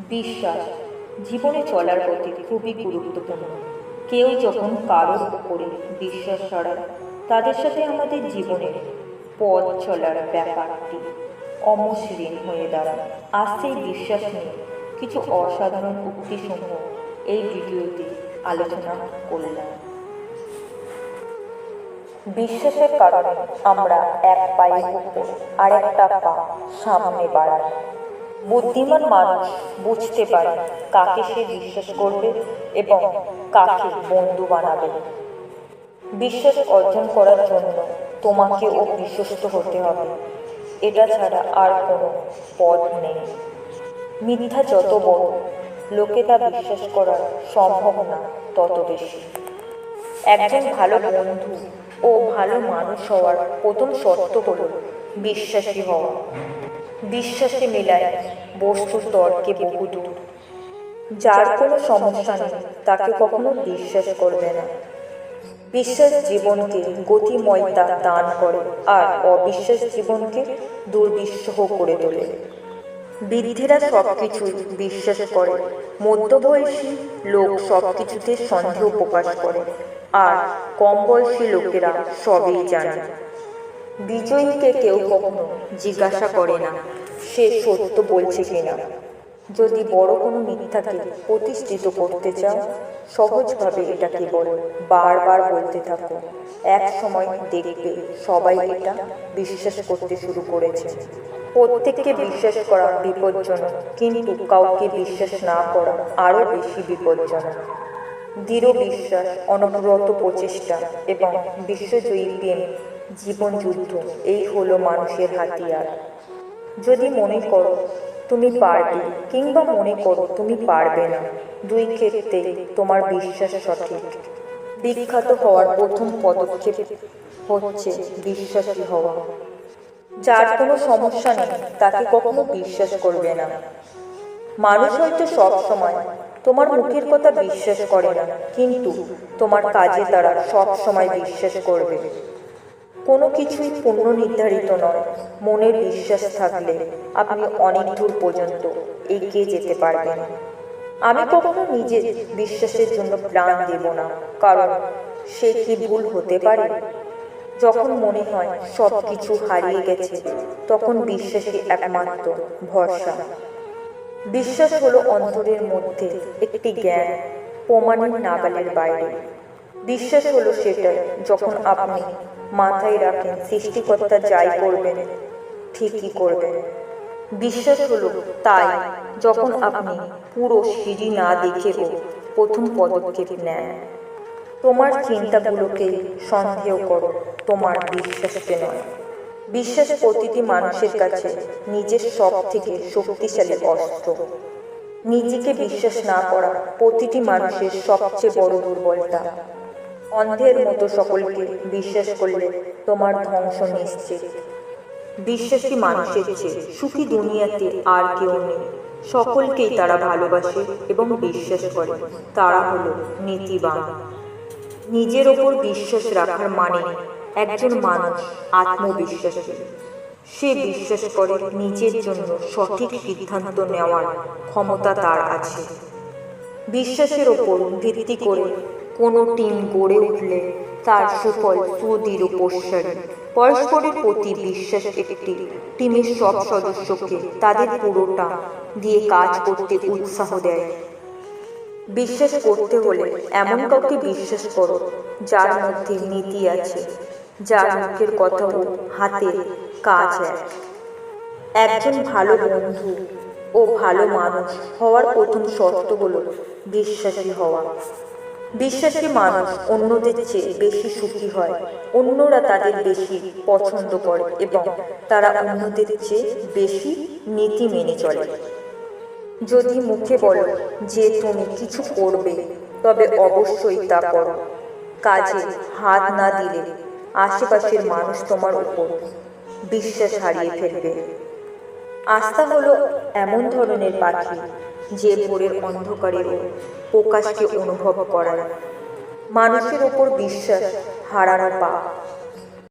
বিশ্বাস জীবনে চলার পথে খুবই গুরুত্বপূর্ণ। কেউ যখন কারোর উপরে বিশ্বাস হারায়, তাদের সাথে আমাদের জীবনের পথ চলার ব্যাপারটি অমসৃণ হয়ে দাঁড়ায়। আজ সেই বিশ্বাস নিয়ে কিছু অসাধারণ উক্তিসমূহ এই ভিডিওতে আলোচনা করলাম। বিশ্বাসের কারণে আমরা এক পায়ের উপর আরেকটা পা সামনে বাড়াই। বুদ্ধিমান মানুষ বুঝতে পারে কাকে সে বিশ্বাস করবে এবং কাকে বন্ধু বানাবে। বিশ্বাস অর্জন করার জন্য তোমাকেও বিশ্বস্ত হতে হবে, এটা ছাড়া আর কোনো পথ নেই। মিথ্যা যত বড়, লোকে তা বিশ্বাস করা সম্ভব না তত বেশি। একজন ভালো বন্ধু ও ভালো মানুষ হওয়ার প্রথম শর্ত হল বিশ্বাসী হওয়া। বিশ্বাসে মেলায় বস্তুর তর্কে বহুদূর। যার কোনো সমস্যা নেই তাকে কখনো বিশ্বাস করবে না। বিশ্বাস জীবনকে গতিময়তা দান করে আর অবিশ্বাস জীবনকে দুর্বিষহ করে তোলে। বৃদ্ধেরা সবকিছুই বিশ্বাস করে, মধ্যবয়সী লোক সবকিছুতে সন্দেহ প্রকাশ করে, আর কম বয়সী লোকেরা সবই জানে। বিজয়ীকে কেউ কখনো জিজ্ঞাসা করে না সে সত্য বলছে কিনা। যদি বড় কোনো মিথ্যাকে প্রতিষ্ঠিত করতে চাও, সহজভাবে এটাকে বলো, বারবার বলতে থাকো। এক সময় দেখবে সবাই এটা বিশ্বাস করতে শুরু করেছে। প্রত্যেককে বিশ্বাস করা বিপজ্জনক, কিন্তু কাউকে বিশ্বাস না করা আরও বেশি বিপজ্জনক। দৃঢ় বিশ্বাস, অনবরত প্রচেষ্টা এবং বিশ্বজয়ী প্রেম জীবন যুদ্ধ, এই হলো মানুষের হাতিয়ার। যদি মনে করো তুমি পারবে কিংবা মনে করো তুমি পারবে না, দুই ক্ষেত্রেই তোমার বিশ্বাস সঠিক। বিখ্যাত হওয়ার প্রথম পদক্ষেপ হচ্ছে বিশ্বাসী হওয়া। যার কোনো সমস্যা নেই তাকে কখনো বিশ্বাস করবে না। মানুষ হয়তো সব সময় তোমার মুখের কথা বিশ্বাস করে না, কিন্তু তোমার কাজে তারা সব সময় বিশ্বাস করবে। কোনো কিছুই পূর্ণ নির্ধারিত নয়। মনের বিশ্বাস থাকলে আপনি অনেক দূর পর্যন্ত এগিয়ে যেতে পারবেন। আমি কখনো নিজের বিশ্বাসের জন্য প্রাণ দেব না, কারণ সে কি ভুল হতে পারে। যখন মনে হয় সব কিছু হারিয়ে গেছে, তখন বিশ্বাসই একমাত্র ভরসা। বিশ্বাস হলো অন্তরের মধ্যে একটি জ্ঞান, প্রমাণের নাগালের বাইরে। বিশ্বাস হলো সেটাই যখন আপনি মাথায় রাখেন সৃষ্টিকর্তা যাই করবেন ঠিকই করবেন। বিশ্বাস হলো তাই যখন আপনি পুরো সিঁড়ি না দেখেও প্রথম পদক্ষেপ নেন। তোমার চিন্তাগুলোকে সন্দেহ করো, তোমার বিশ্বাসকে নয়। বিশ্বাস প্রতিটি মানুষের কাছে নিজের সব থেকে শক্তিশালী অস্ত্র। নিজেকে বিশ্বাস না করা প্রতিটি মানুষের সবচেয়ে বড় দুর্বলতা। অন্ধের মতো সকলকে বিশ্বাস করলে তোমার ধ্বংস নিশ্চিত। বিশ্বাসী মানুষের চেয়ে সুখী দুনিয়াতে আর কেউ নেই। সকলকেই তারা ভালোবাসে এবং বিশ্বাস করে। তারা হলো নীতিবান। নিজের ওপর বিশ্বাস রাখার মানে একজন মানুষ আত্মবিশ্বাসী। সে বিশ্বাস করে নিজের জন্য সঠিক সিদ্ধান্ত নেওয়ার ক্ষমতা তার আছে। বিশ্বাসের ওপর ভিত্তি করে কোনো টিম গড়ে উঠলে তার সুফল সুদৃঢ় প্রসারী। পরস্পরের প্রতি বিশ্বাস একটি টিমের সব সদস্যকে তাদের পুরোটা দিয়ে কাজ করতে উৎসাহ দেয়। বিশ্বাস করতে হলে এমন কাউকে বিশ্বাস করো যার মধ্যে নীতি আছে, যার মুখের কথা ও হাতের কাজ এক। একজন ভালো বন্ধু ও ভালো মানুষ হওয়ার প্রথম শর্ত হলো বিশ্বাসী হওয়া। বিশ্বাসী মানুষ অন্যদের চেয়ে বেশি সুখী হয়, অন্যরা তাদের বেশি পছন্দ করে এবং তারা অন্যদের চেয়ে বেশি নীতি মেনে চলে। যদি মুখে বলো যে তুমি কিছু করবে, তবে অবশ্যই তা করো। কাজে হাত না দিলে আশেপাশের মানুষ তোমার উপর বিশ্বাস হারিয়ে ফেলবে। আস্থা হলো এমন ধরনের পাখি যে ভোরের অন্ধকারেও প্রকাশকে অনুভব করায়। মানুষের ওপর বিশ্বাস হারানো পাপ,